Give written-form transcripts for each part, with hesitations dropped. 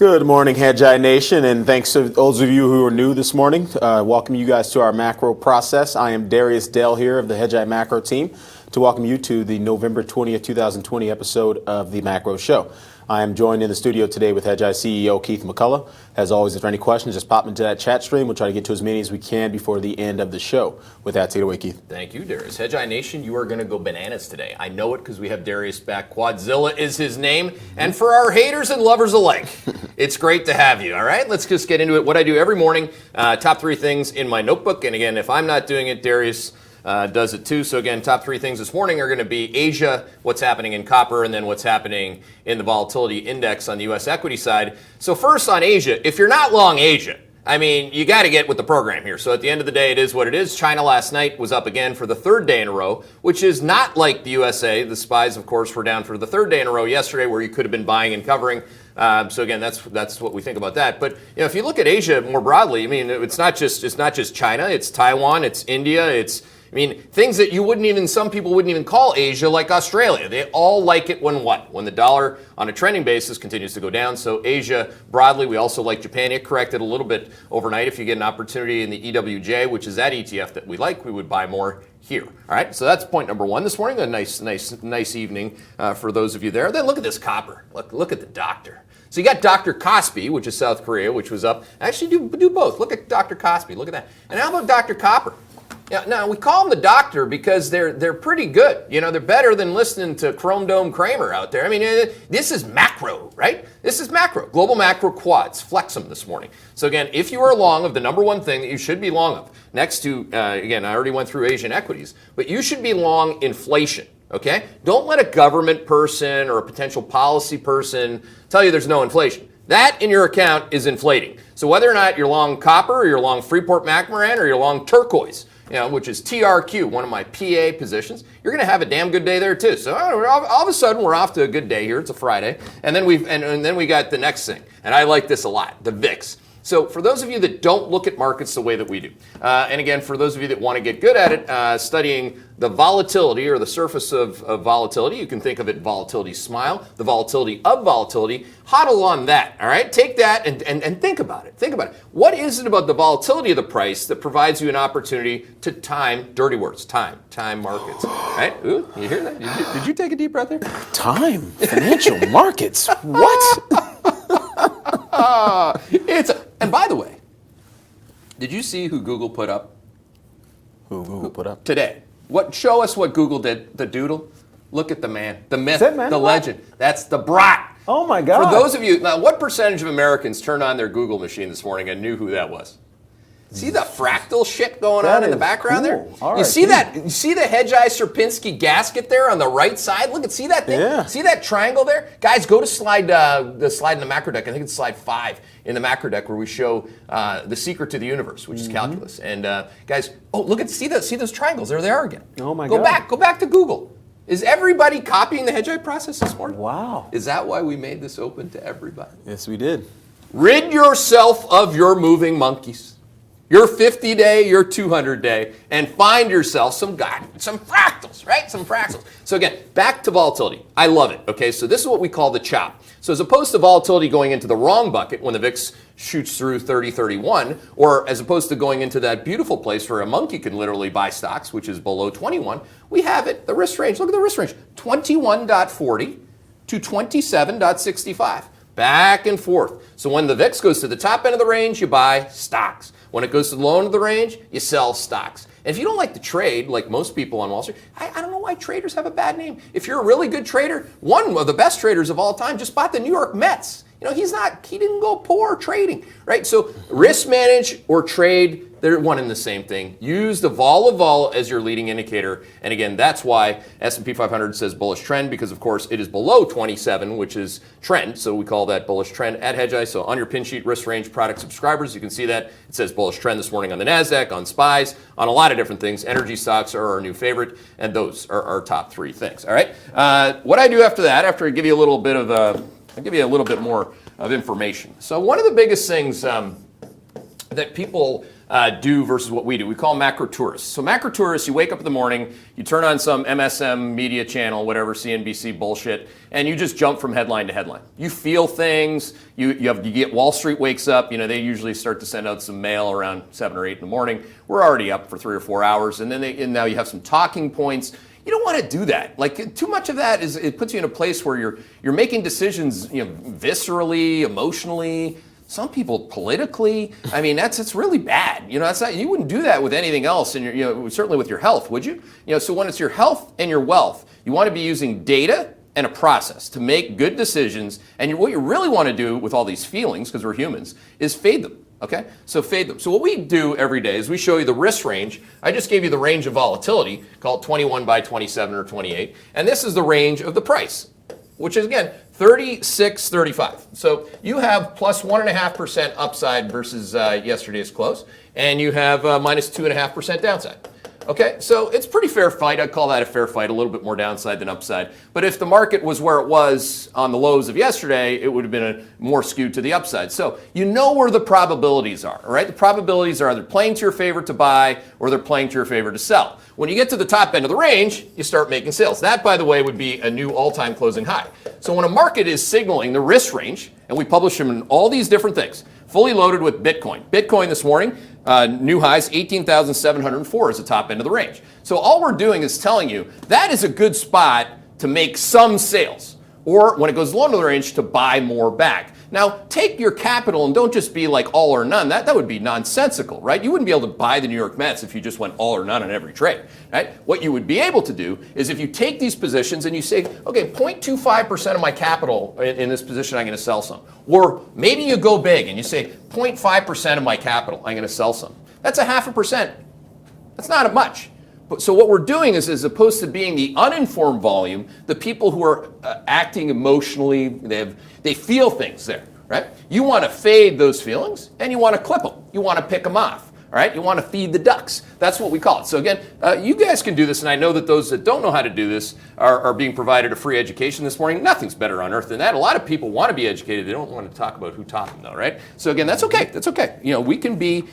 Good morning, Hedgeye Nation, and thanks to those of you who are new this morning. Welcome you guys to our macro process. I am Darius Dell here of the Hedgeye Macro team to welcome you to the November 20th, 2020 episode of the Macro Show. I am joined in the studio today with Hedgeye CEO Keith McCullough. As always, if there are any questions, just pop into that chat stream. We'll try to get to as many as we can before the end of the show. With that, take it away, Keith. Thank you, Darius. Hedgeye Nation, you are going to go bananas today. I know it because we have Darius back. Quadzilla is his name. And for our haters and lovers alike, it's great to have you, all right? Let's just get into it. What I do every morning, top three things in my notebook. And again, if I'm not doing it, Darius does it too. So again, top three things this morning are going to be Asia, what's happening in copper, and then what's happening in the volatility index on the U.S. equity side. So first on Asia, if you're not long Asia, I mean, you got to get with the program here. So at the end of the day, it is what it is. China last night was up again for the third day in a row, which is not like the USA. The SPYs, of course, were down for the third day in a row yesterday, where you could have been buying and covering. So again, that's what we think about that. But if you look at Asia more broadly, I mean, it's not just China. It's Taiwan. It's India. Things that some people wouldn't even call Asia, like Australia. They all like it when what? When the dollar on a trending basis continues to go down. So Asia broadly, we also like Japan. It corrected a little bit overnight. If you get an opportunity in the EWJ, which is that ETF that we like, we would buy more here. All right, so that's point number one this morning. A nice evening for those of you there. Then look at this copper. Look at the doctor. So you got Dr. Kospi, which is South Korea, which was up. Actually, do both. Look at Dr. Kospi. Look at that. And how about Dr. Copper? Yeah, now we call them the doctor because they're pretty good. They're better than listening to Chrome Dome Kramer out there. I mean, this is macro, right? This is macro. Global macro quads. Flex them this morning. So again, if you are long of the number one thing that you should be long of, next to, again, I already went through Asian equities, but you should be long inflation, okay? Don't let a government person or a potential policy person tell you there's no inflation. That in your account is inflating. So whether or not you're long copper or you're long Freeport-McMoRan or you're long turquoise, which is TRQ, one of my PA positions, you're going to have a damn good day there too. So all of a sudden we're off to a good day here. It's a Friday, and then we got the next thing, and I like this a lot, the VIX. So for those of you that don't look at markets the way that we do, and again, for those of you that want to get good at it, studying the volatility or the surface of volatility, you can think of it volatility smile, the volatility of volatility, hodl on that, all right? Take that and think about it. Think about it. What is it about the volatility of the price that provides you an opportunity to time, dirty words, time markets, right? Ooh, you hear that? Did you take a deep breath there? Time, financial markets, what? And by the way, did you see who Google put up? Who Google put up? Today. Show us what Google did, the doodle. Look at the man, the myth, the legend. That's the brat. Oh my God. For those of you, now what percentage of Americans turned on their Google machine this morning and knew who that was? See the fractal shit going on in the background there? All you right, see that? You see the Hedgeye Sierpinski gasket there on the right side? Look, see that thing? Yeah. See that triangle there? Guys, go to the slide in the macro deck. I think it's slide 5 in the macro deck where we show the secret to the universe, which is calculus. And guys, see those triangles? There they are again. Oh my God. Go back to Google. Is everybody copying the Hedgeye process this morning? Wow. Is that why we made this open to everybody? Yes, we did. Rid yourself of your moving monkeys. Your 50-day, your 200-day, and find yourself some fractals, right? Some fractals. So again, back to volatility. I love it, okay? So this is what we call the chop. So as opposed to volatility going into the wrong bucket when the VIX shoots through 30, 31, or as opposed to going into that beautiful place where a monkey can literally buy stocks, which is below 21, we have it, the risk range. Look at the risk range, 21.40 to 27.65. Back and forth. So when the VIX goes to the top end of the range, you buy stocks. When it goes to the low end of the range, you sell stocks. And if you don't like to trade, like most people on Wall Street, I don't know why traders have a bad name. If you're a really good trader, one of the best traders of all time just bought the New York Mets. He didn't go poor trading, right? So risk manage or trade, they're one and the same thing. Use the vol of vol as your leading indicator. And again, that's why S&P 500 says bullish trend, because of course it is below 27, which is trend. So we call that bullish trend at Hedgeye. So on your pin sheet, risk range product subscribers, you can see that it says bullish trend this morning on the NASDAQ, on SPYs, on a lot of different things. Energy stocks are our new favorite, and those are our top three things. All right. What I do after that, after I give you a little bit of I'll give you a little bit more of information. So one of the biggest things that people do versus what we do. We call them macro tourists. So macro tourists, you wake up in the morning, you turn on some MSM media channel, whatever, CNBC bullshit, and you just jump from headline to headline. You feel things. You get Wall Street wakes up. They usually start to send out some mail around 7 or 8 in the morning. We're already up for 3 or 4 hours, and then now you have some talking points. You don't want to do that. Like, too much of that it puts you in a place where you're making decisions, viscerally, emotionally. Some people politically. I mean, that's really bad. That's not, you wouldn't do that with anything else, and certainly with your health, would you? So when it's your health and your wealth, you want to be using data and a process to make good decisions. And what you really want to do with all these feelings, because we're humans, is fade them. Okay, so fade them. So what we do every day is we show you the risk range. I just gave you the range of volatility, called 21 by 27 or 28, and this is the range of the price, which is, again, 36.35. So you have plus 1.5% upside versus yesterday's close, and you have minus 2.5% downside. Okay, so it's a pretty fair fight. I'd call that a fair fight, a little bit more downside than upside. But if the market was where it was on the lows of yesterday, it would have been more skewed to the upside. So you know where the probabilities are, all right? The probabilities are either playing to your favor to buy or they're playing to your favor to sell. When you get to the top end of the range, you start making sales. That, by the way, would be a new all-time closing high. So when a market is signaling the risk range, and we publish them in all these different things, fully loaded with Bitcoin. Bitcoin this morning, new highs, 18,704 is the top end of the range. So all we're doing is telling you that is a good spot to make some sales, or when it goes low to the range, to buy more back. Now, take your capital and don't just be like all or none. That would be nonsensical, right? You wouldn't be able to buy the New York Mets if you just went all or none on every trade, right? What you would be able to do is if you take these positions and you say, okay, 0.25% of my capital in this position, I'm going to sell some. Or maybe you go big and you say 0.5% of my capital, I'm going to sell some. That's 0.5%. That's not much. So what we're doing is, as opposed to being the uninformed volume, the people who are acting emotionally, they feel things there, right? You want to fade those feelings, and you want to clip them. You want to pick them off. All right, you want to feed the ducks. That's what we call it. So again, you guys can do this, and I know that those that don't know how to do this are being provided a free education this morning. Nothing's better on earth than that. A lot of people want to be educated. They don't want to talk about who taught them, though, right? So again, that's okay. That's okay. We can be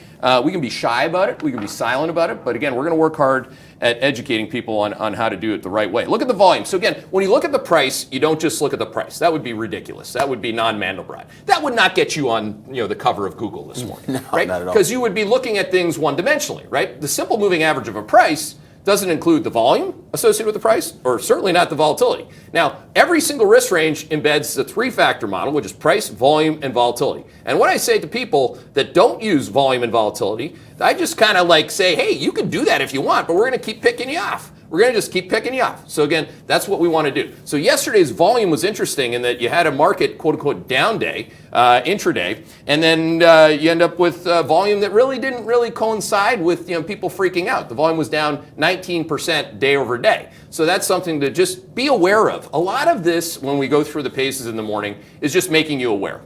shy about it. We can be silent about it. But again, we're going to work hard at educating people on how to do it the right way. Look at the volume. So again, when you look at the price, you don't just look at the price. That would be ridiculous. That would be non-Mandelbrot. That would not get you on the cover of Google this morning, no, right? Not at all. Because you would be looking at things one-dimensionally, right? The simple moving average of a price doesn't include the volume associated with the price, or certainly not the volatility. Now, every single risk range embeds the three-factor model, which is price, volume, and volatility. And what I say to people that don't use volume and volatility, I just kind of like say, hey, you can do that if you want, but we're going to keep picking you off. We're going to just keep picking you off. So again, that's what we want to do. So yesterday's volume was interesting in that you had a market, quote unquote, down day, intraday, and then you end up with volume that really didn't really coincide with people freaking out. The volume was down 19% day over day. So that's something to just be aware of. A lot of this, when we go through the paces in the morning, is just making you aware.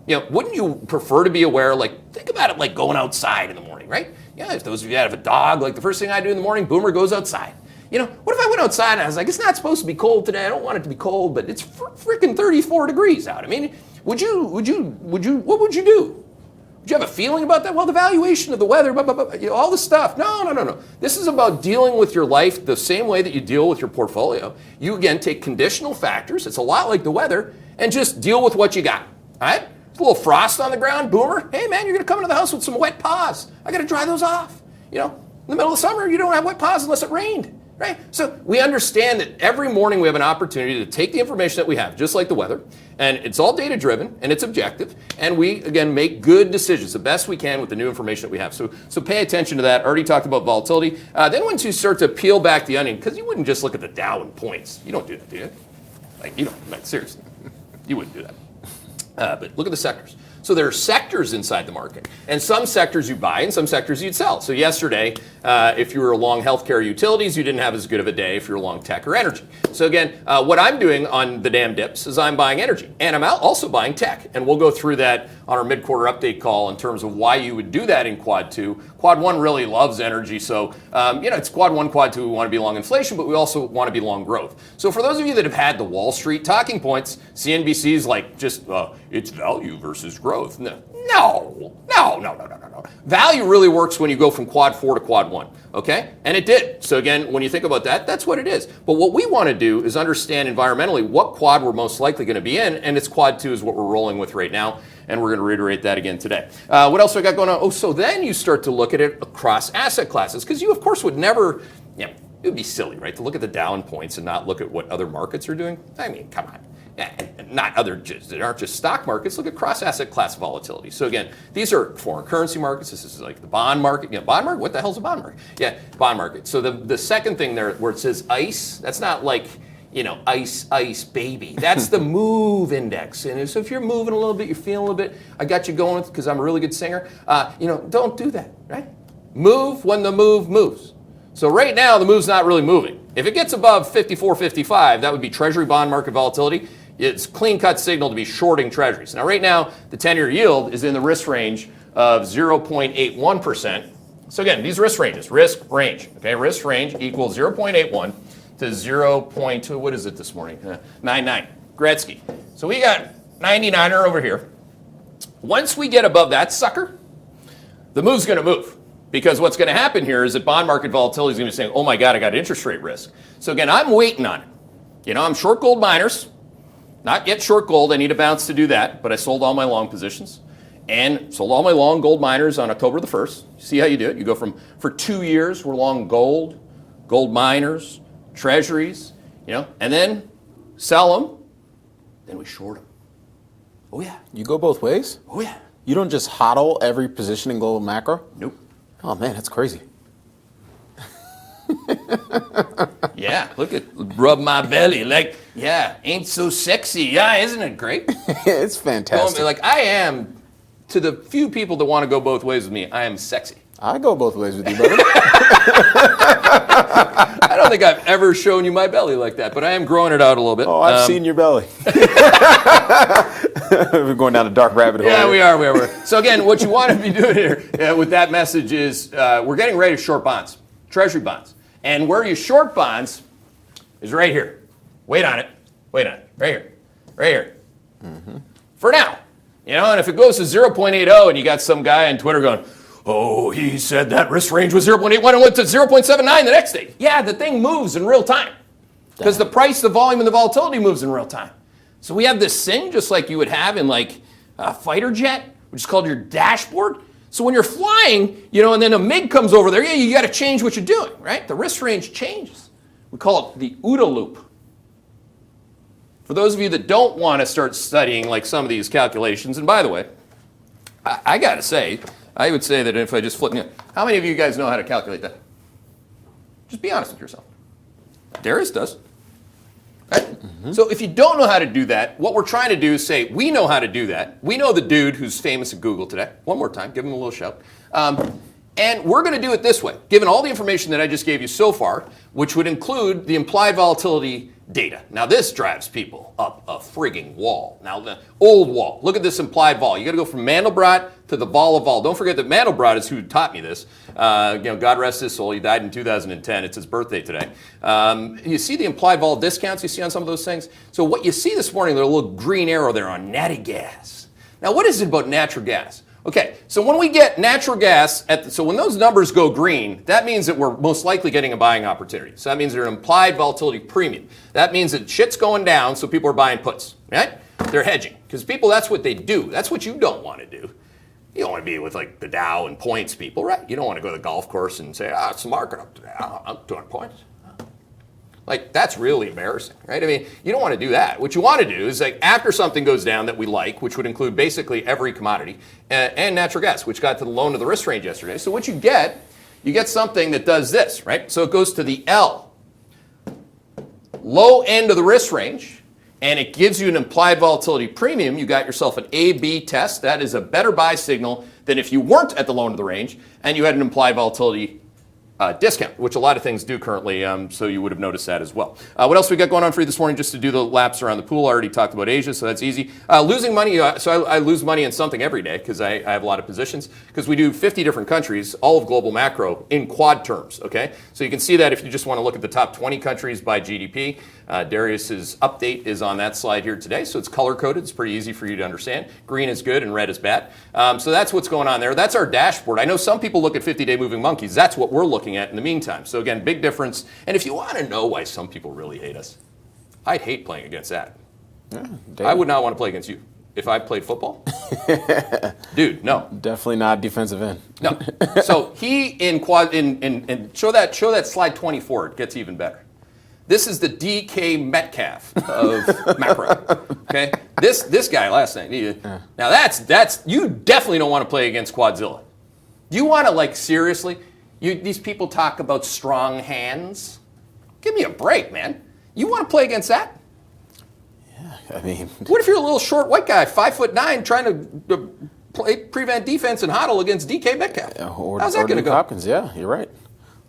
Wouldn't you prefer to be aware? Like, think about it like going outside in the morning, right? Yeah, if those of you that have a dog, like the first thing I do in the morning, Boomer goes outside. What if I went outside and I was like, it's not supposed to be cold today. I don't want it to be cold, but it's freaking 34 degrees out. I mean, what would you do? Would you have a feeling about that? Well, the valuation of the weather, blah, blah, blah, all this stuff. No. This is about dealing with your life the same way that you deal with your portfolio. You, again, take conditional factors. It's a lot like the weather, and just deal with what you got, all right? There's a little frost on the ground, Boomer. Hey, man, you're going to come into the house with some wet paws. I got to dry those off. In the middle of summer, you don't have wet paws unless it rained, right? So we understand that every morning we have an opportunity to take the information that we have, just like the weather, and it's all data-driven, and it's objective, and we, again, make good decisions, the best we can with the new information that we have. So pay attention to that. Already talked about volatility. Then once you start to peel back the onion, because you wouldn't just look at the Dow and points. You don't do that, do you? Seriously, you wouldn't do that. But look at the sectors. So there are sectors inside the market, and some sectors you buy and some sectors you'd sell. So yesterday, if you were long healthcare utilities, you didn't have as good of a day if you're long tech or energy. So again, what I'm doing on the damn dips is I'm buying energy, and I'm also buying tech. And we'll go through that on our mid-quarter update call in terms of why you would do that in Quad 2. Quad 1 really loves energy, so it's Quad 1, Quad 2, we want to be long inflation, but we also want to be long growth. So for those of you that have had the Wall Street talking points, CNBC's like just, it's value versus growth. growth. No. Value really works when you go from quad 4 to quad 1, okay? And it did. So again, when you think about that, that's what it is. But what we want to do is understand environmentally what quad we're most likely going to be in, and it's quad 2 is what we're rolling with right now, and we're going to reiterate that again today. What else I got going on? Oh, so then you start to look at it across asset classes, because you, of course, would never, it would be silly, right, to look at the Dow and points and not look at what other markets are doing. I mean, come on. Not other, they aren't just stock markets. Look at cross-asset class volatility. So again, these are foreign currency markets. This is like the bond market. Bond market. What the hell's a bond market? Yeah, bond market. So the second thing there where it says ICE, that's not like ice baby. That's the move index. And so if you're moving a little bit, you're feeling a little bit. I got you going because I'm a really good singer. Don't do that. Right? Move when the move moves. So right now the move's not really moving. If it gets above 54, 55, that would be Treasury bond market volatility. It's clean-cut signal to be shorting treasuries. Now, right now, the 10-year yield is in the risk range of 0.81%. So again, these risk ranges, risk range. Okay, risk range equals 0.81 to 0. What is it this morning? 99. Gretzky. So we got 99er over here. Once we get above that sucker, the move's going to move. Because what's going to happen here is that bond market volatility is going to be saying, oh my God, I got interest rate risk. So again, I'm waiting on it. I'm short gold miners. Not yet short gold. I need a bounce to do that, but I sold all my long positions and sold all my long gold miners on October the 1st. See how you do it? You go for 2 years, we're long gold miners, treasuries, and then sell them, then we short them. Oh, yeah. You go both ways? Oh, yeah. You don't just hodl every position in global macro? Nope. Oh, man, that's crazy. Yeah, rub my belly. Ain't so sexy. Yeah, isn't it great? It's fantastic. I am, to the few people that want to go both ways with me, I am sexy. I go both ways with you, brother. I don't think I've ever shown you my belly like that, but I am growing it out a little bit. Oh, I've seen your belly. We're going down a dark rabbit hole. Yeah, we are. So again, what you want to be doing here with that message is we're getting ready to short bonds, treasury bonds. And where you short bonds is right here. Wait on it. Right here. Mm-hmm. For now. And if it goes to 0.80 and you got some guy on Twitter going, oh, he said that risk range was 0.81 and went to 0.79 the next day. Yeah, the thing moves in real time. Because the price, the volume, and the volatility moves in real time. So we have this thing just like you would have in like a fighter jet, which is called your dashboard. So when you're flying, and then a MiG comes over there, you got to change what you're doing, right? The risk range changes. We call it the OODA loop. For those of you that don't want to start studying like some of these calculations, and by the way, I got to say, I would say that if I just flip, how many of you guys know how to calculate that? Just be honest with yourself. Darius does. Right? Mm-hmm. So if you don't know how to do that, what we're trying to do is say, we know how to do that. We know the dude who's famous at Google today. One more time, give him a little shout. And we're going to do it this way, given all the information that I just gave you so far, which would include the implied volatility data. Now this drives people up a frigging wall. Now the old wall. Look at this implied vol. You got to go from Mandelbrot to the vol of vol. Don't forget that Mandelbrot is who taught me this. God rest his soul. He died in 2010. It's his birthday today. You see the implied vol discounts you see on some of those things? So what you see this morning, there's a little green arrow there on natty gas. Now what is it about natural gas? Okay, so when we get natural gas, so when those numbers go green, that means that we're most likely getting a buying opportunity. So that means there's an implied volatility premium. That means that shit's going down, so people are buying puts, right? They're hedging, because people, that's what they do. That's what you don't want to do. You don't want to be with like the Dow and points people, right? You don't want to go to the golf course and say, it's the market up today, I'm 200 points. Like, that's really embarrassing, right? I mean, you don't want to do that. What you want to do is, like, after something goes down that we like, which would include basically every commodity, and natural gas, which got to the low end of the risk range yesterday. So what you get something that does this, right? So it goes to the L, low end of the risk range, and it gives you an implied volatility premium. You got yourself an A-B test. That is a better buy signal than if you weren't at the low end of the range, and you had an implied volatility discount, which a lot of things do currently, so you would have noticed that as well. What else we got going on for you this morning? Just to do the laps around the pool. I already talked about Asia, so that's easy. Losing money, so I lose money in something every day because I have a lot of positions, because we do 50 different countries, all of global macro in quad terms, okay? So you can see that if you just want to look at the top 20 countries by GDP. Darius's update is on that slide here today, so it's color-coded. It's pretty easy for you to understand. Green is good and red is bad. So that's what's going on there. That's our dashboard. I know some people look at 50-day moving monkeys. That's what we're looking at in the meantime. So again, big difference. And if you want to know why some people really hate us, I'd hate playing against that. Yeah, I would not want to play against you. If I played football? Dude, no. Definitely not defensive end. No. So he in show that slide 24, it gets even better. This is the DK Metcalf of macro. Okay? This guy last night. Now that's you definitely don't want to play against Quadzilla. You want to, like, seriously? These people talk about strong hands. Give me a break, man. You want to play against that? I mean, what if you're a little short white guy, 5'9", trying to prevent defense and huddle against DK Metcalf? How's that going to go? Hopkins, yeah, you're right.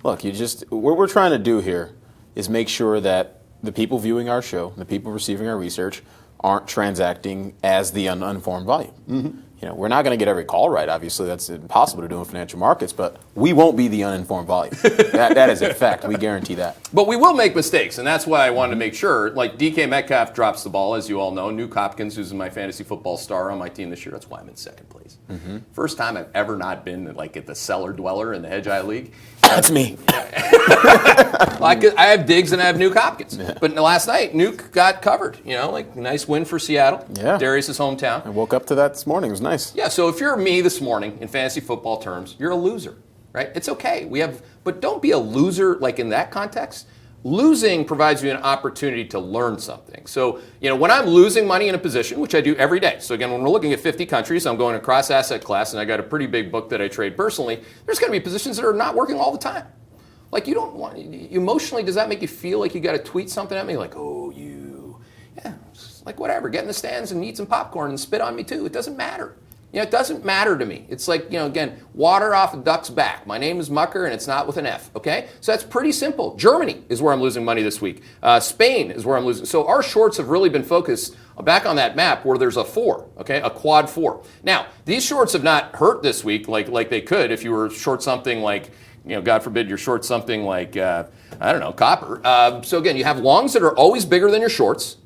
Look, what we're trying to do here is make sure that the people viewing our show, the people receiving our research, aren't transacting as the uninformed volume. Mm-hmm. We're not going to get every call right. Obviously, that's impossible to do in financial markets, but we won't be the uninformed volume. that is a fact. We guarantee that. But we will make mistakes, and that's why I wanted to make sure. Like, DK Metcalf drops the ball, as you all know. Nuke Hopkins, who's my fantasy football star on my team this year. That's why I'm in second place. Mm-hmm. First time I've ever not been, like, at the cellar dweller in the Hedgeye League. That's me. I have Diggs and I have Nuke Hopkins. Yeah. But last night, Nuke got covered. Nice win for Seattle. Yeah. Darius' hometown. I woke up to that this morning. It was nice. Yeah, so if you're me this morning, in fantasy football terms, you're a loser, right? It's okay. But don't be a loser, like, in that context. Losing provides you an opportunity to learn something. So, when I'm losing money in a position, which I do every day. So again, when we're looking at 50 countries, I'm going across asset class, and I got a pretty big book that I trade personally. There's going to be positions that are not working all the time. Like, you don't want, emotionally, does that make you feel like you got to tweet something at me? Like, like, whatever, get in the stands and eat some popcorn and spit on me too. It doesn't matter. It doesn't matter to me. It's like, again, water off a duck's back. My name is Mucker, and it's not with an F, okay? So that's pretty simple. Germany is where I'm losing money this week. Spain is where I'm losing. So our shorts have really been focused back on that map where there's a 4, okay, a quad 4. Now, these shorts have not hurt this week like they could if you were short something like, God forbid you're short something like, copper. So again, you have longs that are always bigger than your shorts.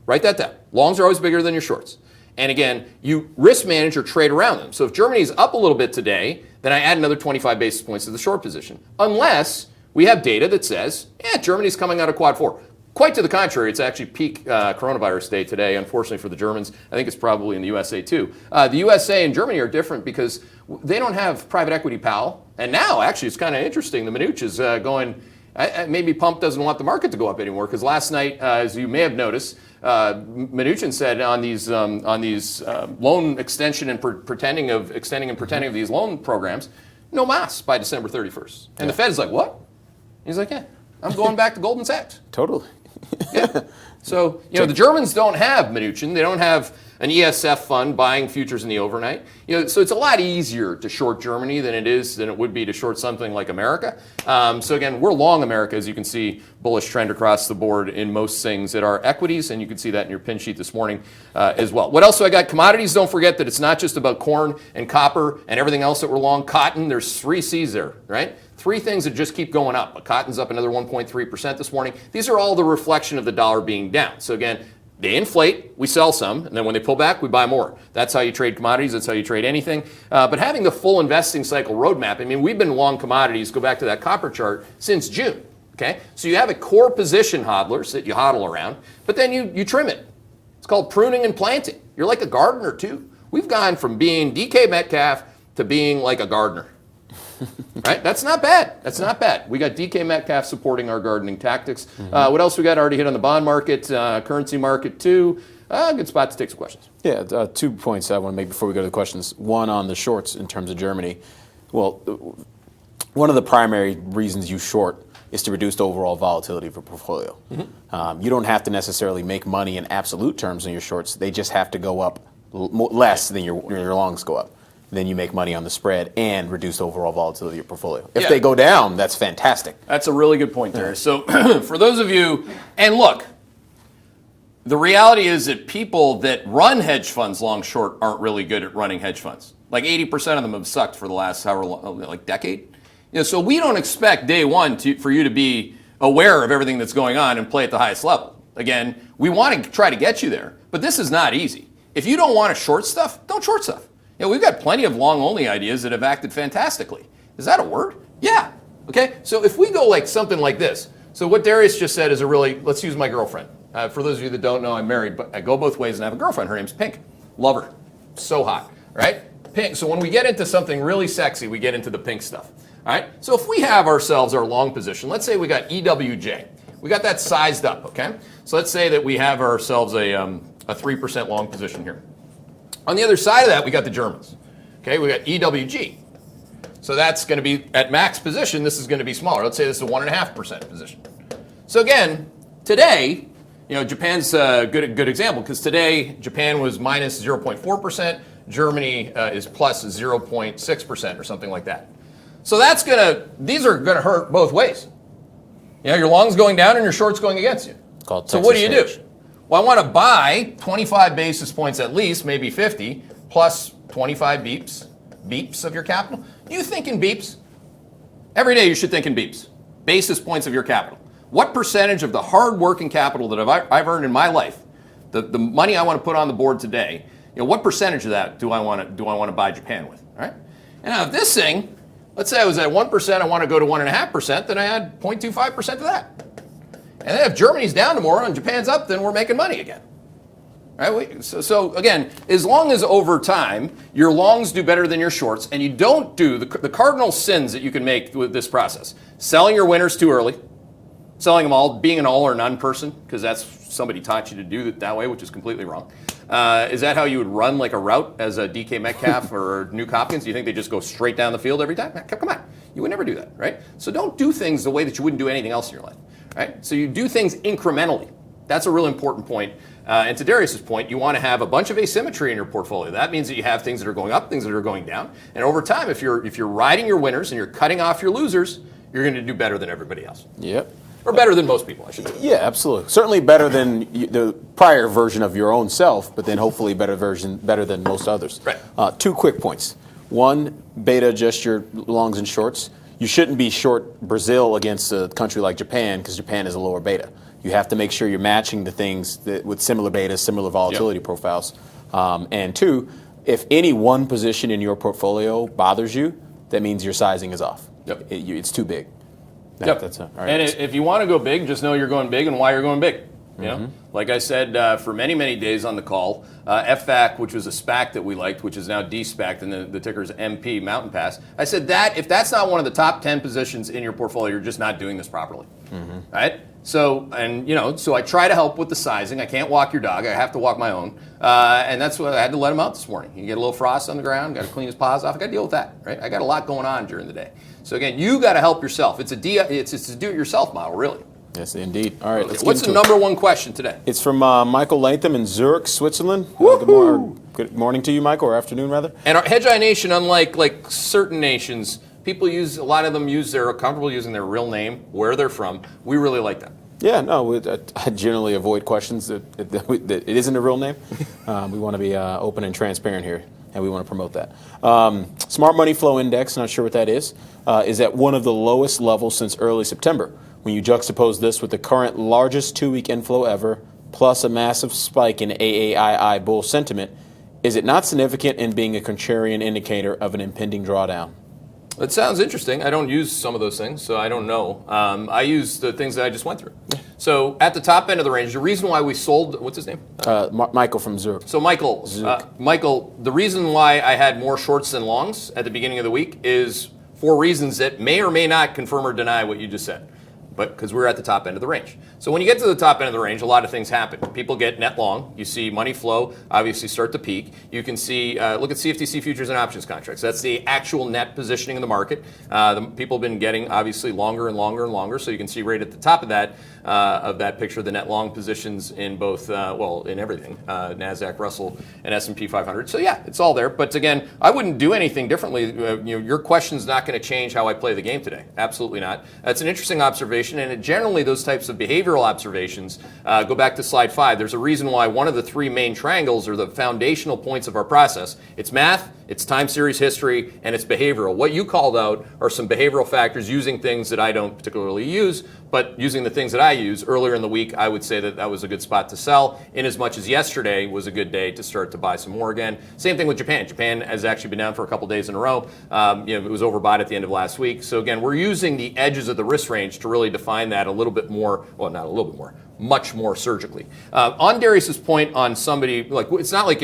Write that down. Longs are always bigger than your shorts. And again, you risk manage or trade around them. So if Germany's up a little bit today, then I add another 25 basis points to the short position. Unless we have data that says, Germany's coming out of quad 4. Quite to the contrary, it's actually peak coronavirus day today, unfortunately for the Germans. I think it's probably in the USA too. The USA and Germany are different because they don't have private equity pal. And now, actually, it's kind of interesting. The Minuch is going, maybe Pump doesn't want the market to go up anymore because last night, as you may have noticed, Mnuchin said on these loan extension and pretending of these loan programs, no mas by December 31st. And the Fed is like, what? He's like, I'm going back to Goldman Sachs. Totally. Yeah. So, the Germans don't have Mnuchin. They don't have an ESF fund buying futures in the overnight. So it's a lot easier to short Germany than it would be to short something like America. So again, we're long America, as you can see, bullish trend across the board in most things that are equities, and you can see that in your pin sheet this morning as well. What else do I got? Commodities, don't forget that it's not just about corn and copper and everything else that we're long. Cotton, there's 3 C's there, right? 3 things that just keep going up. But cotton's up another 1.3% this morning. These are all the reflection of the dollar being down. So again, they inflate, we sell some, and then when they pull back, we buy more. That's how you trade commodities. That's how you trade anything. But having the full investing cycle roadmap, we've been long commodities, go back to that copper chart, since June. Okay? So you have a core position hodlers that you hodl around, but then you trim it. It's called pruning and planting. You're like a gardener too. We've gone from being DK Metcalf to being like a gardener. Right? That's not bad. That's not bad. We got DK Metcalf supporting our gardening tactics. Mm-hmm. What else we got? Already hit on the bond market, currency market too. Good spot to take some questions. Yeah, 2 points I want to make before we go to the questions. One on the shorts in terms of Germany. Well, one of the primary reasons you short is to reduce the overall volatility of your portfolio. Mm-hmm. You don't have to necessarily make money in absolute terms in your shorts. They just have to go up less than your longs go up. Then you make money on the spread and reduce the overall volatility of your portfolio. If they go down, that's fantastic. That's a really good point there. So for those of you, and look, the reality is that people that run hedge funds long short aren't really good at running hedge funds. Like 80% of them have sucked for the last however long, like decade. So we don't expect day one for you to be aware of everything that's going on and play at the highest level. Again, we want to try to get you there, but this is not easy. If you don't want to short stuff, don't short stuff. We've got plenty of long-only ideas that have acted fantastically. Is that a word? Yeah. Okay, so if we go like something like this, so what Darius just said is let's use my girlfriend. For those of you that don't know, I'm married, but I go both ways and I have a girlfriend. Her name's Pink. Love her. So hot, right? Pink. So when we get into something really sexy, we get into the pink stuff. All right, so if we have ourselves our long position, let's say we got EWJ. We got that sized up, okay? So let's say that we have ourselves a 3% long position here. On the other side of that, we got the Germans. Okay, we got EWG. So that's going to be at max position. This is going to be smaller. Let's say this is a 1.5% position. So again, today, Japan's a good example because today Japan was minus 0.4%. Germany is plus 0.6% or something like that. So these are going to hurt both ways. Your long's going down and your short's going against you. So what do you do? Well, I want to buy 25 basis points at least, maybe 50, plus 25 beeps of your capital. You think in beeps? Every day you should think in beeps, basis points of your capital. What percentage of the hard-working capital that I've earned in my life, the money I want to put on the board today, what percentage of that do I want to buy Japan with? All right. And now if this thing, let's say I was at 1%, I want to go to 1.5%, then I add 0.25% to that. And then if Germany's down tomorrow and Japan's up, then we're making money again. Right? So again, as long as over time your longs do better than your shorts, and you don't do the cardinal sins that you can make with this process: selling your winners too early, selling them all, being an all or none person, because that's somebody taught you to do it that way, which is completely wrong. Is that how you would run like a route as a DK Metcalf or Nuke Hopkins? Do you think they just go straight down the field every time? Come on. You would never do that, right? So don't do things the way that you wouldn't do anything else in your life, right? So you do things incrementally. That's a real important point. And to Darius's point, you want to have a bunch of asymmetry in your portfolio. That means that you have things that are going up, things that are going down. And over time, if you're riding your winners and you're cutting off your losers, you're going to do better than everybody else. Yep. Or better than most people, I should say. Yeah, absolutely. Certainly better than the prior version of your own self, but then hopefully better than most others. Right. 2 quick points. One, beta adjust your longs and shorts. You shouldn't be short Brazil against a country like Japan because Japan is a lower beta. You have to make sure you're matching the things with similar betas, similar volatility profiles. And 2, if any one position in your portfolio bothers you, that means your sizing is off. Yep. It's too big. Yep. All right. And if you want to go big, just know you're going big and why you're going big. Like I said for many, many days on the call, FVAC, which was a SPAC that we liked, which is now DSPACed, and the ticker is MP, Mountain Pass. I said that if that's not one of the top 10 positions in your portfolio, you're just not doing this properly. Right? So I try to help with the sizing. I can't walk your dog. I have to walk my own. And that's what I had to let him out this morning. You get a little frost on the ground, got to clean his paws off. I got to deal with that, right? I got a lot going on during the day. So again, you got to help yourself. It's a do-it-yourself model, really. Yes, indeed. All right, let's What's the number one question today? It's from Michael Latham in Zurich, Switzerland. Good morning to you, Michael, or afternoon, rather. And our Hedgeye Nation, unlike certain nations, a lot of them are comfortable using their real name, where they're from. We really like that. Yeah, no, I generally avoid questions that it isn't a real name. We want to be open and transparent here, and we want to promote that. Smart Money Flow Index, not sure what that is at one of the lowest levels since early September. When you juxtapose this with the current largest 2-week inflow ever, plus a massive spike in AAII bull sentiment, is it not significant in being a contrarian indicator of an impending drawdown? It sounds interesting. I don't use some of those things, so I don't know. I use the things that I just went through. So at the top end of the range, the reason why we sold, what's his name? Michael from Zurich. So Michael, the reason why I had more shorts than longs at the beginning of the week is for reasons that may or may not confirm or deny what you just said. But because we're at the top end of the range. So when you get to the top end of the range, a lot of things happen. People get net long. You see money flow obviously start to peak. You can see, look at CFTC futures and options contracts. That's the actual net positioning in the market. People have been getting obviously longer and longer and longer. So you can see right at the top of that picture, the net long positions in both, in everything, NASDAQ, Russell, and S&P 500. So yeah, it's all there. But again, I wouldn't do anything differently. Your question's not going to change how I play the game today. Absolutely not. That's an interesting observation observation, and generally those types of behavioral observations go back to slide 5. There's a reason why one of the 3 main triangles are the foundational points of our process. It's math, it's time series history, and it's behavioral. What you called out are some behavioral factors using things that I don't particularly use, but using the things that I use. Earlier in the week, I would say that that was a good spot to sell, in as much as yesterday was a good day to start to buy some more again. Same thing with Japan. Japan has actually been down for a couple days in a row. It was overbought at the end of last week. So again, we're using the edges of the risk range to really define that a little bit more, well, not a little bit more, much more surgically. On Darius's point on somebody, like, it's not like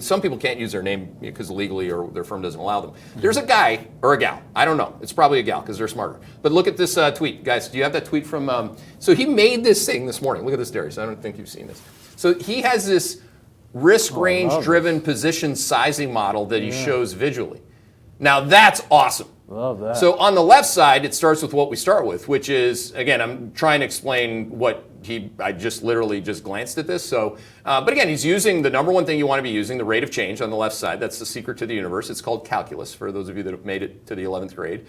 some people can't use their name because legally or their firm doesn't allow them. There's a guy or a gal, I don't know, it's probably a gal because they're smarter. But look at this tweet. Guys, do you have that tweet from, so he made this thing this morning. Look at this, Darius, I don't think you've seen this. So he has this risk range driven position sizing model that he shows visually. Now that's awesome. Love that. So on the left side, it starts with what we start with, which is, again, I'm trying to explain what I just literally just glanced at this. So, but again, he's using the number one thing you want to be using, the rate of change on the left side. That's the secret to the universe. It's called calculus for those of you that have made it to the 11th grade.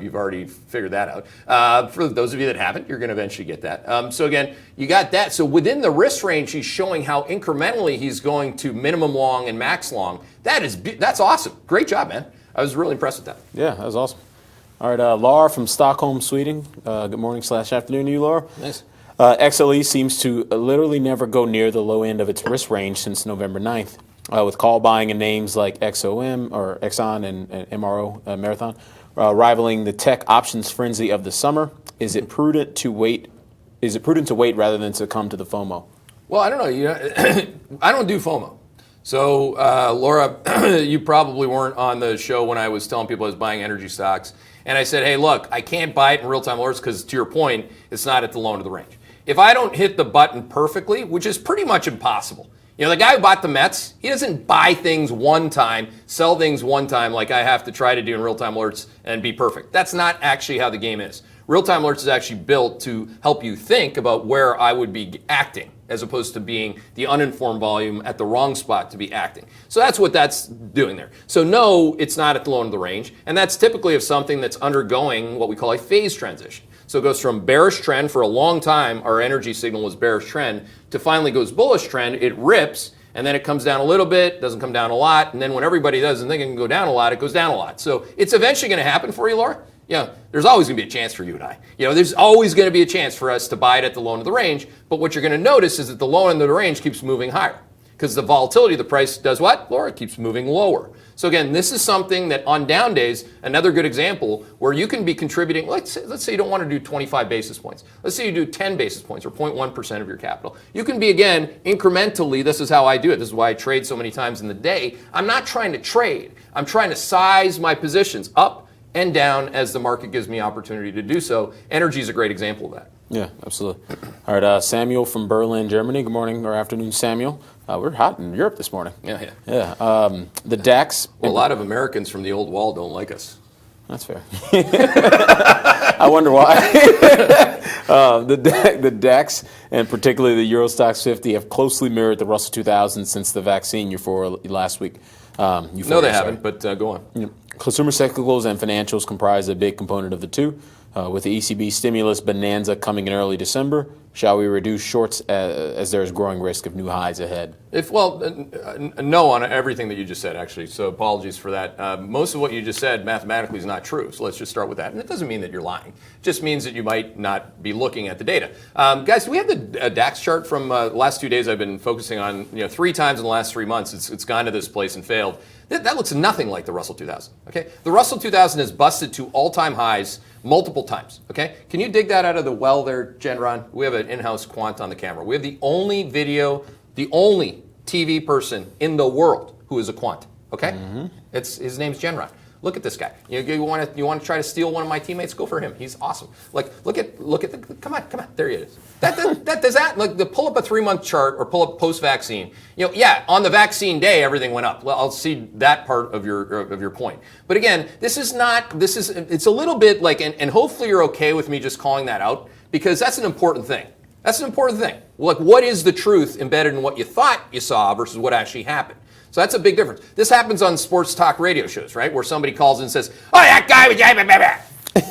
You've already figured that out. For those of you that haven't, you're going to eventually get that. So again, you got that. So within the risk range, he's showing how incrementally he's going to minimum long and max long. That's awesome. Great job, man. I was really impressed with that. Yeah, that was awesome. All right, Laura from Stockholm, Sweden. Good morning / afternoon to you, Laura. Nice. XLE seems to literally never go near the low end of its risk range since November 9th. With call buying in names like XOM or Exxon and MRO Marathon, rivaling the tech options frenzy of the summer. Is it prudent to wait? Is it prudent to wait rather than succumb to the FOMO? Well, I don't know. I don't do FOMO. So, Laura, you probably weren't on the show when I was telling people I was buying energy stocks. And I said, hey, look, I can't buy it in real-time alerts because, to your point, it's not at the low end of the range. If I don't hit the button perfectly, which is pretty much impossible. You know, the guy who bought the Mets, he doesn't buy things one time, sell things one time like I have to try to do in real-time alerts and be perfect. That's not actually how the game is. Real-time alerts is actually built to help you think about where I would be acting, as opposed to being the uninformed volume at the wrong spot to be acting. So that's what that's doing there. So no, it's not at the low end of the range, and that's typically of something that's undergoing what we call a phase transition. So it goes from bearish trend for a long time, our energy signal was bearish trend, to finally goes bullish trend, it rips, and then it comes down a little bit, doesn't come down a lot, and then when everybody doesn't think it can go down a lot, it goes down a lot. So it's eventually going to happen for you, Laura. Yeah, there's always going to be a chance for you and I. You know, there's always going to be a chance for us to buy it at the low end of the range, but what you're going to notice is that the low end of the range keeps moving higher because the volatility of the price does what? Laura, it keeps moving lower. So again, this is something that on down days, another good example where you can be contributing, let's say you don't want to do 25 basis points. Let's say you do 10 basis points or 0.1% of your capital. You can be, again, incrementally, this is how I do it. This is why I trade so many times in the day. I'm not trying to trade. I'm trying to size my positions up and down as the market gives me opportunity to do so. Energy is a great example of that. Yeah, absolutely. All right, Samuel from Berlin, Germany. Good morning or afternoon, Samuel. We're hot in Europe this morning. Yeah. The DAX. Well, a lot of Americans from the old wall don't like us. That's fair. I wonder why. The DAX and particularly the Euro Stoxx 50 have closely mirrored the Russell 2000 since the vaccine euphoria last week. No, they haven't, but go on. Yeah. Consumer cyclicals and financials comprise a big component of the two. With the ECB stimulus bonanza coming in early December, shall we reduce shorts as there is growing risk of new highs ahead? No on everything that you just said, actually. So apologies for that. Most of what you just said mathematically is not true. So let's just start with that. And it doesn't mean that you're lying. It just means that you might not be looking at the data. Guys, do we have the DAX chart from the last 2 days I've been focusing on? 3 times in the last 3 months, it's gone to this place and failed. That looks nothing like the Russell 2000. Okay, the Russell 2000 has busted to all-time highs multiple times. Okay, can you dig that out of the well there, Genron? We have an in-house quant on the camera. We have the only TV person in the world who is a quant. Okay, his name's Genron. Look at this guy. You want to try to steal one of my teammates? Go for him. He's awesome. Like look at the come on. There he is. That does that like pull up a 3-month chart or pull up post-vaccine. On the vaccine day everything went up. Well, I'll see that part of your point. But again, it's a little bit like and hopefully you're okay with me just calling that out because that's an important thing. That's an important thing. Like what is the truth embedded in what you thought you saw versus what actually happened? So that's a big difference. This happens on sports talk radio shows, right? Where somebody calls in and says, "Oh, that guy was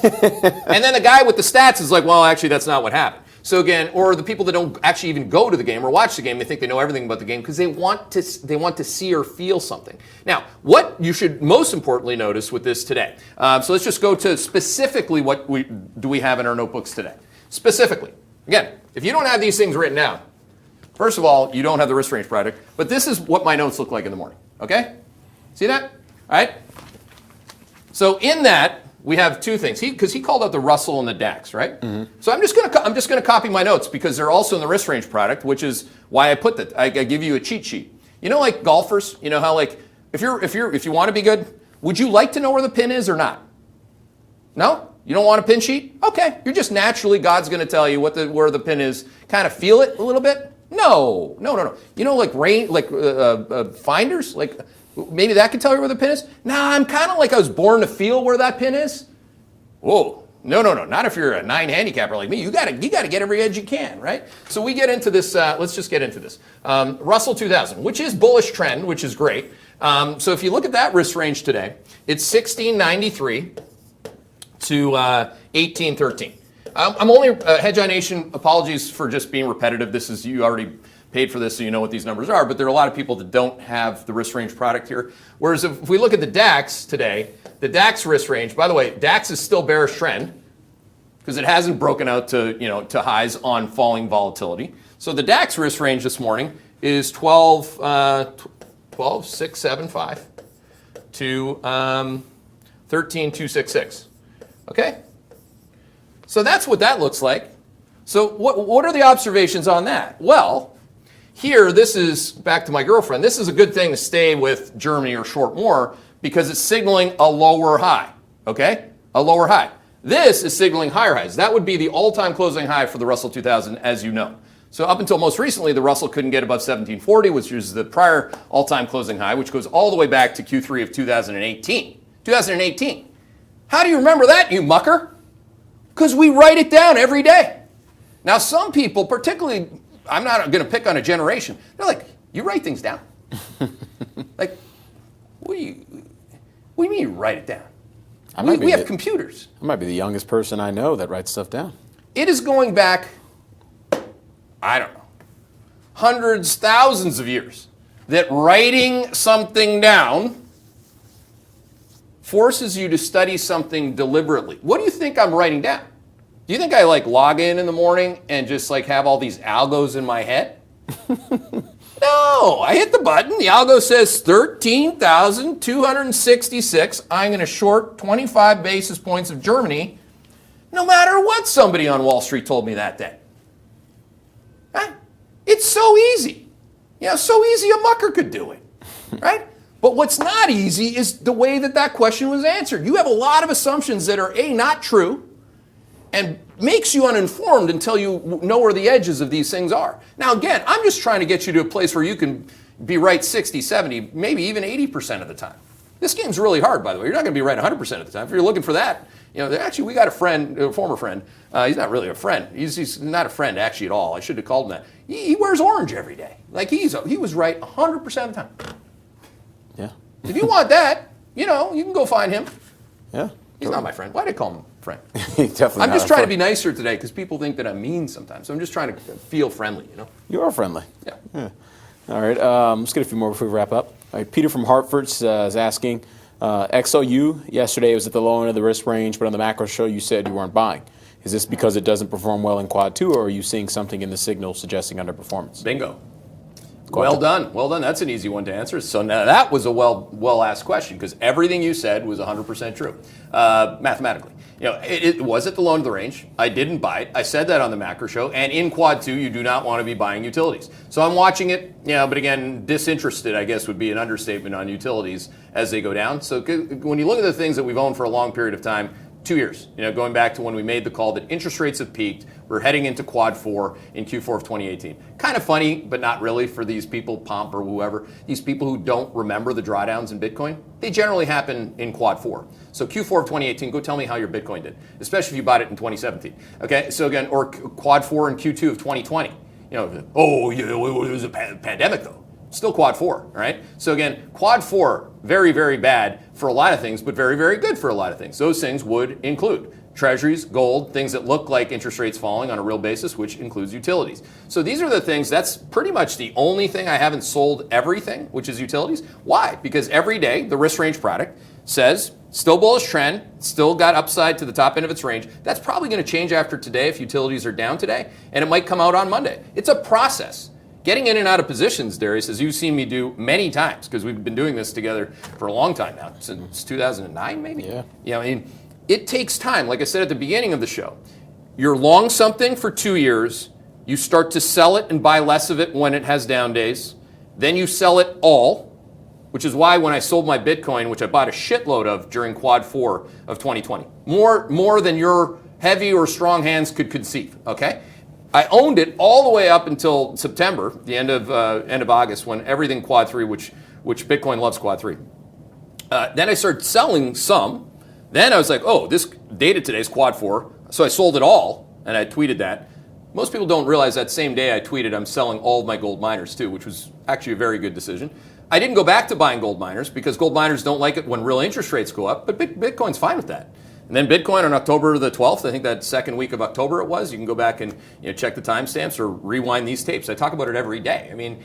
And then the guy with the stats is like, well, actually, that's not what happened. So again, or the people that don't actually even go to the game or watch the game, they think they know everything about the game because they want to see or feel something. Now, what you should most importantly notice with this today. So let's just go to specifically what we have in our notebooks today. Specifically, again, if you don't have these things written down, first of all, you don't have the risk range product. But this is what my notes look like in the morning. Okay, see that? All right. So in that, we have two things. Because he called out the Russell and the DAX, right? Mm-hmm. So I'm just gonna copy my notes because they're also in the risk range product, which is why I put that. I give you a cheat sheet. You know, like golfers. You know how like if you want to be good, would you like to know where the pin is or not? No, you don't want a pin sheet? Okay, you're just naturally God's gonna tell you where the pin is. Kind of feel it a little bit. No. You know, like finders, like. Maybe that could tell you where the pin is? Nah, I'm kind of like I was born to feel where that pin is. Whoa. No. Not if you're a 9 handicapper like me. You gotta get every edge you can, right? So we get into this, let's just get into this. Russell 2000, which is bullish trend, which is great. So if you look at that risk range today, it's 1693 to 1813. I'm only, Hedgeye Nation, apologies for just being repetitive. This is, you already paid for this, so you know what these numbers are, but there are a lot of people that don't have the risk range product here. Whereas if we look at the DAX today, the DAX risk range, by the way, DAX is still bearish trend because it hasn't broken out to highs on falling volatility. So the DAX risk range this morning is 12,675 to 13,266. Okay? So that's what that looks like. So what are the observations on that? Well, here, this is, back to my girlfriend, this is a good thing to stay with Germany or short more because it's signaling a lower high, okay? A lower high. This is signaling higher highs. That would be the all-time closing high for the Russell 2000, as you know. So up until most recently, the Russell couldn't get above 1740, which is the prior all-time closing high, which goes all the way back to Q3 of 2018. 2018. How do you remember that, you mucker? Because we write it down every day. Now, some people, particularly, I'm not going to pick on a generation. They're like, you write things down? Like, what do you mean you write it down? We have computers. I might be the youngest person I know that writes stuff down. It is going back, I don't know, hundreds, thousands of years that writing something down forces you to study something deliberately. What do you think I'm writing down? Do you think I like log in the morning and just like have all these algos in my head? No, I hit the button. The algo says 13,266. I'm going to short 25 basis points of Germany, no matter what somebody on Wall Street told me that day. Right? It's so easy. You know, so easy a mucker could do it, right? But what's not easy is the way that question was answered. You have a lot of assumptions that are A, not true, and makes you uninformed until you know where the edges of these things are. Now, again, I'm just trying to get you to a place where you can be right 60, 70, maybe even 80% of the time. This game's really hard, by the way. You're not going to be right 100% of the time. If you're looking for that, you know, actually, we got a friend, a former friend. He's not really a friend. He's not a friend, actually, at all. I should have called him that. He wears orange every day. Like, he was right 100% of the time. Yeah. If you want that, you know, you can go find him. Yeah. He's not my friend. Why'd I call him friend? Definitely. I'm just trying to be nicer today because people think that I'm mean sometimes. So I'm just trying to feel friendly, you know? You are friendly. Yeah. All right. Let's get a few more before we wrap up. All right, Peter from Hartford is asking, XOU, yesterday was at the low end of the risk range, but on the macro show you said you weren't buying. Is this because it doesn't perform well in quad 2, or are you seeing something in the signal suggesting underperformance? Bingo. Well done. Well done. That's an easy one to answer. So now that was a well asked question because everything you said was 100% true mathematically. You know, it was at the low end of the range. I didn't buy it. I said that on the macro show. And in quad 2, you do not want to be buying utilities. So I'm watching it. But again, disinterested, I guess, would be an understatement on utilities as they go down. So when you look at the things that we've owned for a long period of time, 2 years, going back to when we made the call that interest rates have peaked. We're heading into quad 4 in Q4 of 2018. Kind of funny, but not really for these people, Pomp or whoever, these people who don't remember the drawdowns in Bitcoin. They generally happen in quad 4. So Q4 of 2018, go tell me how your Bitcoin did, especially if you bought it in 2017. Okay, so again, or quad 4 in Q2 of 2020. It was a pandemic though. Still quad 4, all right? So again, quad 4, very, very bad for a lot of things, but very, very good for a lot of things. Those things would include treasuries, gold, things that look like interest rates falling on a real basis, which includes utilities. So these are the things, that's pretty much the only thing I haven't sold everything, which is utilities. Why? Because every day the risk range product says still bullish trend, still got upside to the top end of its range. That's probably going to change after today if utilities are down today, and it might come out on Monday. It's a process. Getting in and out of positions, Darius, as you've seen me do many times, because we've been doing this together for a long time now, since 2009 maybe? Yeah. You know, I mean, it takes time. Like I said at the beginning of the show, you're long something for 2 years, you start to sell it and buy less of it when it has down days, then you sell it all, which is why when I sold my Bitcoin, which I bought a shitload of during quad 4 of 2020, more than your heavy or strong hands could conceive, okay? I owned it all the way up until September, the end of August, when everything quad 3, which Bitcoin loves quad 3. Then I started selling some. Then I was like, oh, this data today is quad 4. So I sold it all, and I tweeted that. Most people don't realize that same day I tweeted I'm selling all of my gold miners too, which was actually a very good decision. I didn't go back to buying gold miners because gold miners don't like it when real interest rates go up, but Bitcoin's fine with that. And then Bitcoin on October the 12th, I think that second week of October it was, you can go back and check the timestamps or rewind these tapes. I talk about it every day. I mean,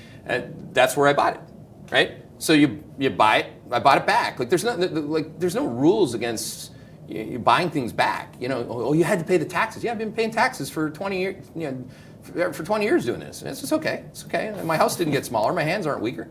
that's where I bought it, right? So you buy it, I bought it back. Like there's no rules against you buying things back. Oh, you had to pay the taxes. Yeah, I've been paying taxes for 20 years. For 20 years doing this, and it's just okay. It's okay. My house didn't get smaller. My hands aren't weaker.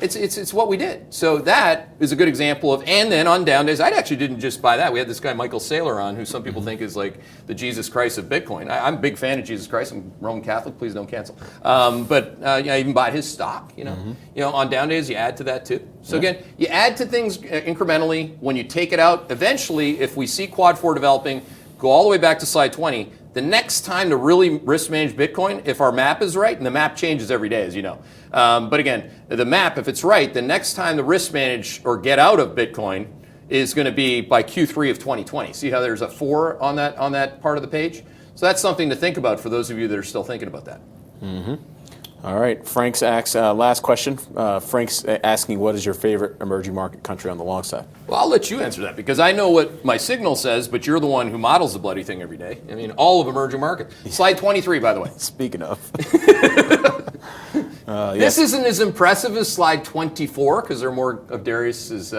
It's what we did. So that is a good example of. And then on down days, I actually didn't just buy that. We had this guy Michael Saylor on, who some people think is like the Jesus Christ of Bitcoin. I'm a big fan of Jesus Christ. I'm Roman Catholic. Please don't cancel. But I even bought his stock. On down days, you add to that too. So again, you add to things incrementally. When you take it out, eventually, if we see quad 4 developing, go all the way back to slide 20. The next time to really risk manage Bitcoin, if our map is right, and the map changes every day, as you know. But again, the map, if it's right, the next time to risk manage or get out of Bitcoin is going to be by Q3 of 2020. See how there's a 4 on that part of the page? So that's something to think about for those of you that are still thinking about that. Mm-hmm. All right, Frank's asks, last question. Frank's asking, what is your favorite emerging market country on the long side? Well, I'll let you answer that because I know what my signal says, but you're the one who models the bloody thing every day. I mean, all of emerging markets. Slide 23, by the way. Speaking of. This isn't as impressive as slide 24 because there are more of Darius's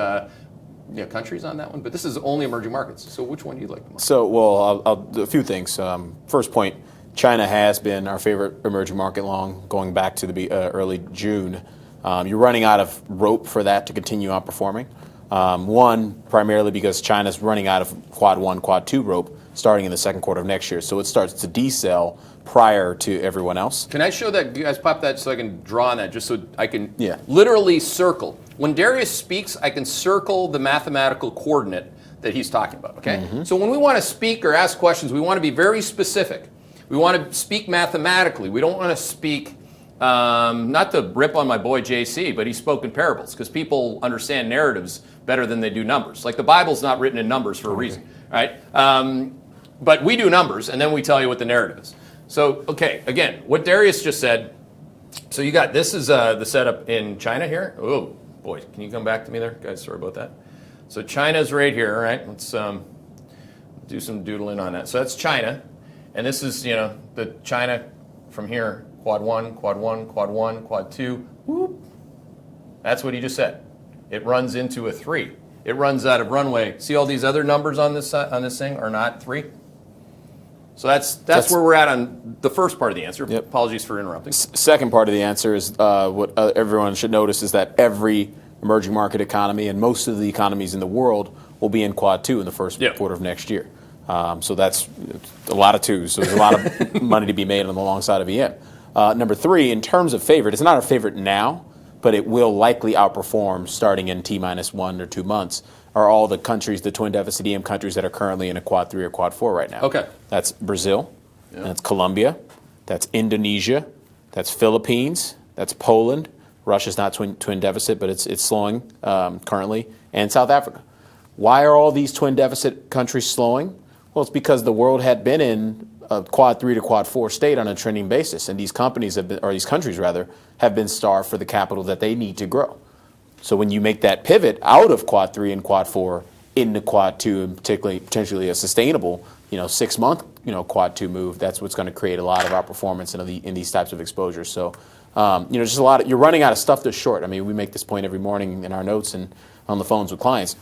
countries on that one, but this is only emerging markets. So which one do you like the most? So, well, I'll do a few things. First point, China has been our favorite emerging market long, going back to the early June. You're running out of rope for that to continue outperforming. One, primarily because China's running out of quad 1, quad 2 rope starting in the second quarter of next year. So it starts to decel prior to everyone else. Can I show that? You guys pop that so I can draw on that, just so I can literally circle. When Darius speaks, I can circle the mathematical coordinate that he's talking about, okay? Mm-hmm. So when we want to speak or ask questions, we want to be very specific. We want to speak mathematically. We don't want to speak, not to rip on my boy JC, but he spoke in parables because people understand narratives better than they do numbers. Like the Bible's not written in numbers for a reason, right? But we do numbers, and then we tell you what the narrative is. So, okay, again, what Darius just said, so you got, this is the setup in China here. Oh, boy, can you come back to me there? Guys, sorry about that. So China's right here, right? Let's do some doodling on that. So that's China. And this is, the China from here, quad 1, quad 1, quad 1, quad 2. Whoop. That's what he just said. It runs into a 3. It runs out of runway. See all these other numbers on this thing are not 3? So that's where we're at on the first part of the answer. Yep. Apologies for interrupting. Second part of the answer is what everyone should notice is that every emerging market economy and most of the economies in the world will be in quad 2 in the first quarter of next year. So that's a lot of 2s. So there's a lot of money to be made on the long side of EM. Number 3, in terms of favorite, it's not our favorite now, but it will likely outperform starting in T-1 or 2 months, are all the countries, the twin deficit EM countries that are currently in a quad 3 or quad 4 right now. Okay. That's Brazil, that's Colombia, that's Indonesia, that's Philippines, that's Poland. Russia's not twin deficit, but it's slowing currently, and South Africa. Why are all these twin deficit countries slowing? Well, it's because the world had been in a quad 3 to quad 4 state on a trending basis, and these companies have been, or these countries rather, have been starved for the capital that they need to grow. So when you make that pivot out of quad 3 and quad 4 into quad 2, and particularly potentially a sustainable 6-month quad 2 move, that's what's going to create a lot of our performance in these types of exposures. So just a lot of, you're running out of stuff that's short. I mean, we make this point every morning in our notes and on the phones with clients.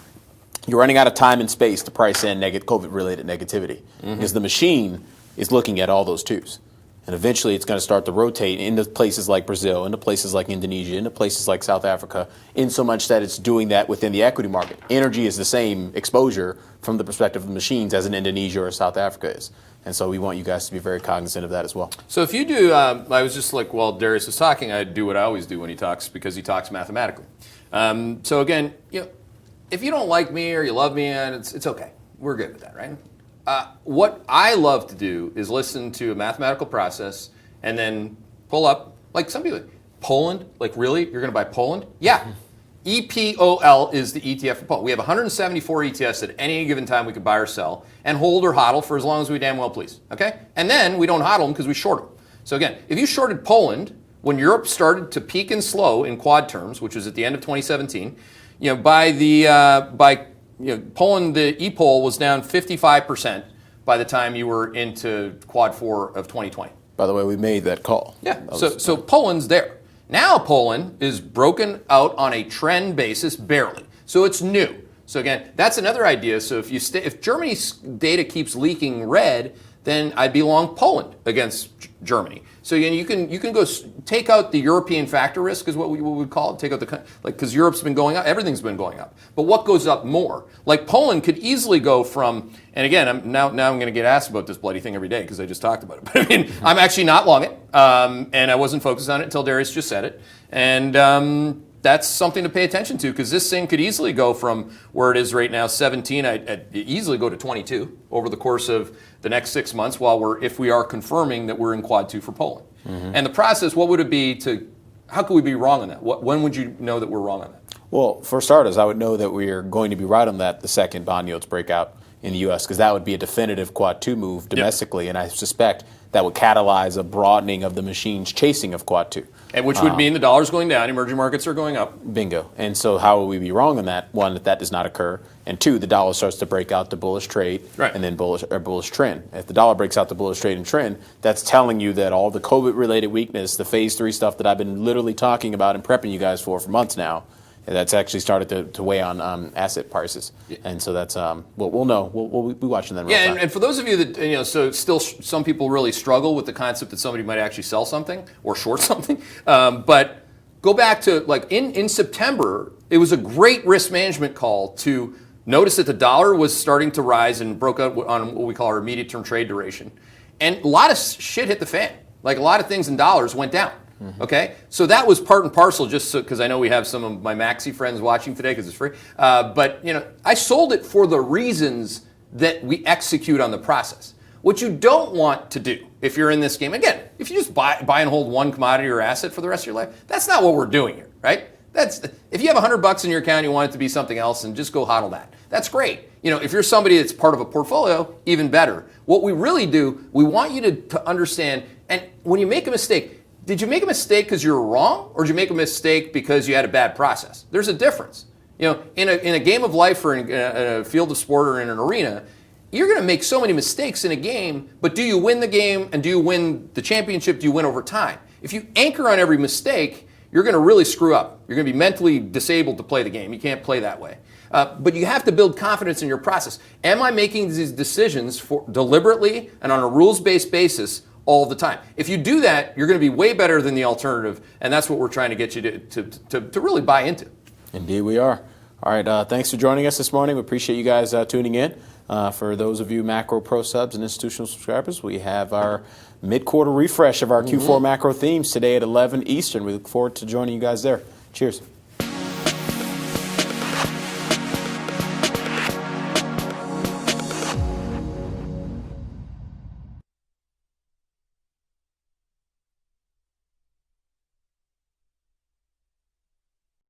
You're running out of time and space to price in COVID-related negativity, because the machine is looking at all those twos. And eventually it's going to start to rotate into places like Brazil, into places like Indonesia, into places like South Africa, in so much that it's doing that within the equity market. Energy is the same exposure from the perspective of the machines as in Indonesia or South Africa is. And so we want you guys to be very cognizant of that as well. So if you do, I was just like, while Darius was talking, I do what I always do when he talks, because he talks mathematically. So again, if you don't like me or you love me, it's okay. We're good with that, right? What I love to do is listen to a mathematical process and then pull up, like some people, Poland, like really? You're going to buy Poland? Yeah. EPOL is the ETF for Poland. We have 174 ETFs at any given time we could buy or sell and hold or hodl for as long as we damn well please, okay? And then we don't hodl them because we short them. So again, if you shorted Poland when Europe started to peak and slow in quad terms, which was at the end of 2017, Poland, the EPOL was down 55% by the time you were into quad 4 of 2020. By the way, we made that call. Yeah, so Poland's there. Now Poland is broken out on a trend basis, barely. So it's new. So again, that's another idea. So if Germany's data keeps leaking red, then I'd be long Poland against Germany. So you can go take out the European factor risk, is what we would call it. Take out because Europe's been going up, everything's been going up. But what goes up more? Like Poland could easily go from, and again, I'm going to get asked about this bloody thing every day because I just talked about it. But I mean, I'm actually not long it, and I wasn't focused on it until Darius just said it, and that's something to pay attention to, because this thing could easily go from where it is right now, 17, I'd easily go to 22 over the course of the next 6 months, if we are confirming that we're in quad 2 for Poland. And the process, what would it be how could we be wrong on that? When would you know that we're wrong on that? Well, for starters, I would know that we are going to be right on that the second bond yields break out in the U.S., because that would be a definitive quad 2 move domestically, and I suspect that would catalyze a broadening of the machine's chasing of quad 2. And which would mean the dollar's going down, emerging markets are going up. Bingo. And so how would we be wrong on that? One, that does not occur. And two, the dollar starts to break out the bullish trade and then bullish trend. If the dollar breaks out the bullish trade and trend, that's telling you that all the COVID-related weakness, the phase 3 stuff that I've been literally talking about and prepping you guys for months now, that's actually started to weigh on asset prices. And so that's, we'll know. We'll be watching that. Yeah, and for those of you that, so still some people really struggle with the concept that somebody might actually sell something or short something. But go back to, like, in September, it was a great risk management call to notice that the dollar was starting to rise and broke out on what we call our immediate term trade duration. And a lot of shit hit the fan. Like, a lot of things in dollars went down. Okay, so that was part and parcel, just because I know we have some of my Maxi friends watching today because it's free. But I sold it for the reasons that we execute on the process. What you don't want to do if you're in this game, again, if you just buy and hold one commodity or asset for the rest of your life, that's not what we're doing here, right? If you have $100 in your account, and you want it to be something else, and just go hodl that. That's great. If you're somebody that's part of a portfolio, even better. What we really do, we want you to understand, and when you make a mistake, did you make a mistake because you were wrong, or did you make a mistake because you had a bad process? There's a difference. In a game of life, or in a field of sport, or in an arena, you're going to make so many mistakes in a game, but do you win the game, and do you win the championship? Do you win over time? If you anchor on every mistake, you're going to really screw up. You're going to be mentally disabled to play the game. You can't play that way. But you have to build confidence in your process. Am I making these decisions deliberately and on a rules-based basis all the time? If you do that, you're going to be way better than the alternative, and that's what we're trying to get you to really buy into. Indeed we are. All right, thanks for joining us this morning. We appreciate you guys tuning in. For those of you Macro Pro subs and institutional subscribers, we have our mid-quarter refresh of our Q4 macro themes today at 11 Eastern. We look forward to joining you guys there. Cheers.